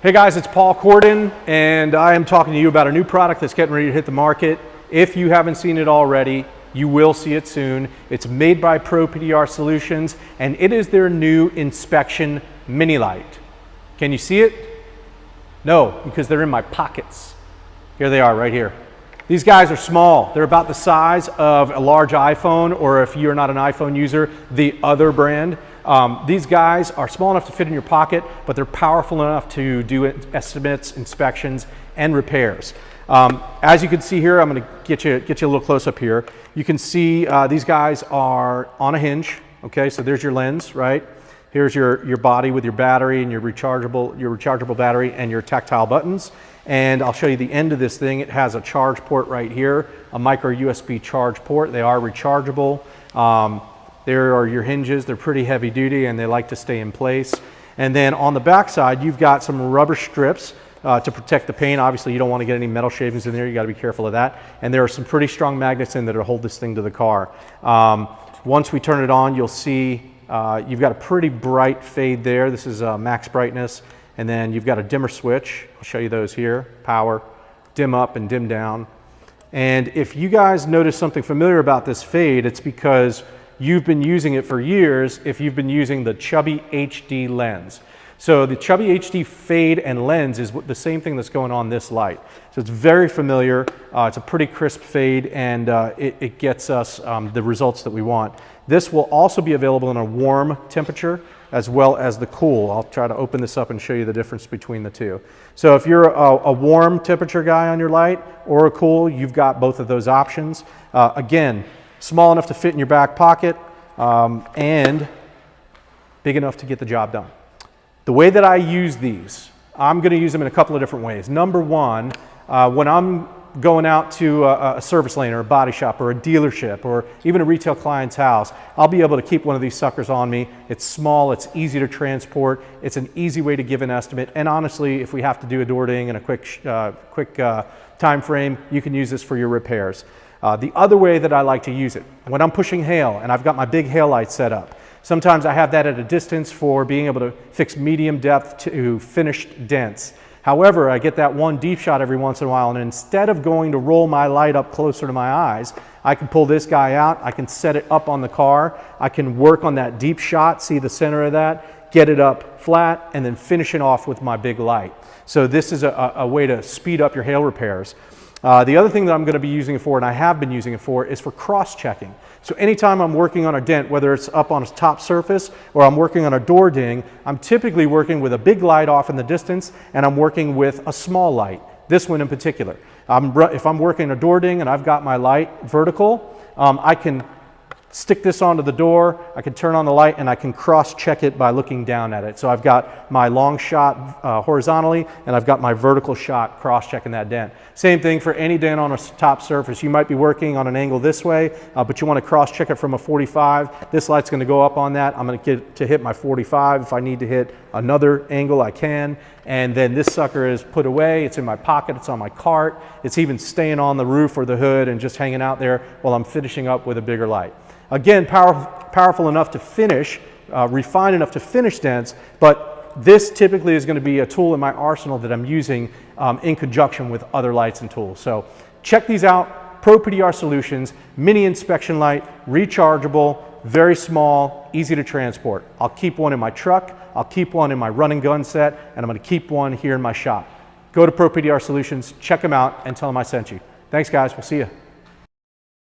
Hey guys, it's Paul Corden, and I am talking to you about a new product that's getting ready to hit the market. If you haven't seen it already, you will see it soon. It's made by PDR Solutions, and it is their new inspection mini light. Can you see it? No, because they're in my pockets. Here they are right here. These guys are small. They're about the size of a large iPhone, or if you're not an iPhone user, the other brand. These guys are small enough to fit in your pocket, but they're powerful enough to do estimates, inspections, and repairs. As you can see here, I'm going to get you a little close up here. You can see these guys are on a hinge. Okay, so there's your lens, right? Here's your body with your battery and your rechargeable battery and your tactile buttons. And I'll show you the end of this thing. It has a charge port right here, a micro USB charge port. They are rechargeable. There are your hinges. They're pretty heavy duty and they like to stay in place. And then on the back side, you've got some rubber strips to protect the paint. Obviously, you don't want to get any metal shavings in there. You got to be careful of that. And there are some pretty strong magnets in there to hold this thing to the car. Once we turn it on, you'll see you've got a pretty bright fade there. This is max brightness. And then you've got a dimmer switch. I'll show you those here. Power, dim up and dim down. And if you guys notice something familiar about this fade, it's because you've been using it for years if you've been using the Chubby HD lens. So the Chubby HD fade and lens is the same thing that's going on this light. So it's very familiar. It's a pretty crisp fade, and it gets us the results that we want. This will also be available in a warm temperature as well as the cool. I'll try to open this up and show you the difference between the two. So if you're a warm temperature guy on your light or a cool, you've got both of those options. Again, small enough to fit in your back pocket and big enough to get the job done. The way that I use these, I'm going to use them in a couple of different ways. Number one, when I'm going out to a service lane or a body shop or a dealership or even a retail client's house, I'll be able to keep one of these suckers on me. It's small, it's easy to transport, it's an easy way to give an estimate, and honestly, if we have to do a door ding in a quick time frame, you can use this for your repairs. The other way that I like to use it, when I'm pushing hail and I've got my big hail light set up, sometimes I have that at a distance for being able to fix medium depth to finished dents. However, I get that one deep shot every once in a while, and instead of going to roll my light up closer to my eyes, I can pull this guy out, I can set it up on the car, I can work on that deep shot, see the center of that, get it up flat, and then finish it off with my big light. So this is a way to speed up your hail repairs. The other thing that I'm going to be using it for, and I have been using it for, is for cross-checking. So anytime I'm working on a dent, whether it's up on a top surface or I'm working on a door ding, I'm typically working with a big light off in the distance, and I'm working with a small light, this one in particular. If I'm working a door ding and I've got my light vertical, I can stick this onto the door, I can turn on the light, and I can cross-check it by looking down at it. So I've got my long shot horizontally, and I've got my vertical shot cross-checking that dent. Same thing for any dent on a top surface. You might be working on an angle this way, but you want to cross-check it from a 45. This light's going to go up on that. I'm going to get to hit my 45. If I need to hit another angle, I can. And then this sucker is put away. It's in my pocket. It's on my cart. It's even staying on the roof or the hood and just hanging out there while I'm finishing up with a bigger light. Again, powerful enough to finish, refined enough to finish dents, but this typically is going to be a tool in my arsenal that I'm using in conjunction with other lights and tools. So check these out. PDR Solutions, mini inspection light, rechargeable, very small, easy to transport. I'll keep one in my truck, I'll keep one in my run and gun set, and I'm going to keep one here in my shop. Go to PDR Solutions, check them out, and tell them I sent you. Thanks guys, we'll see you.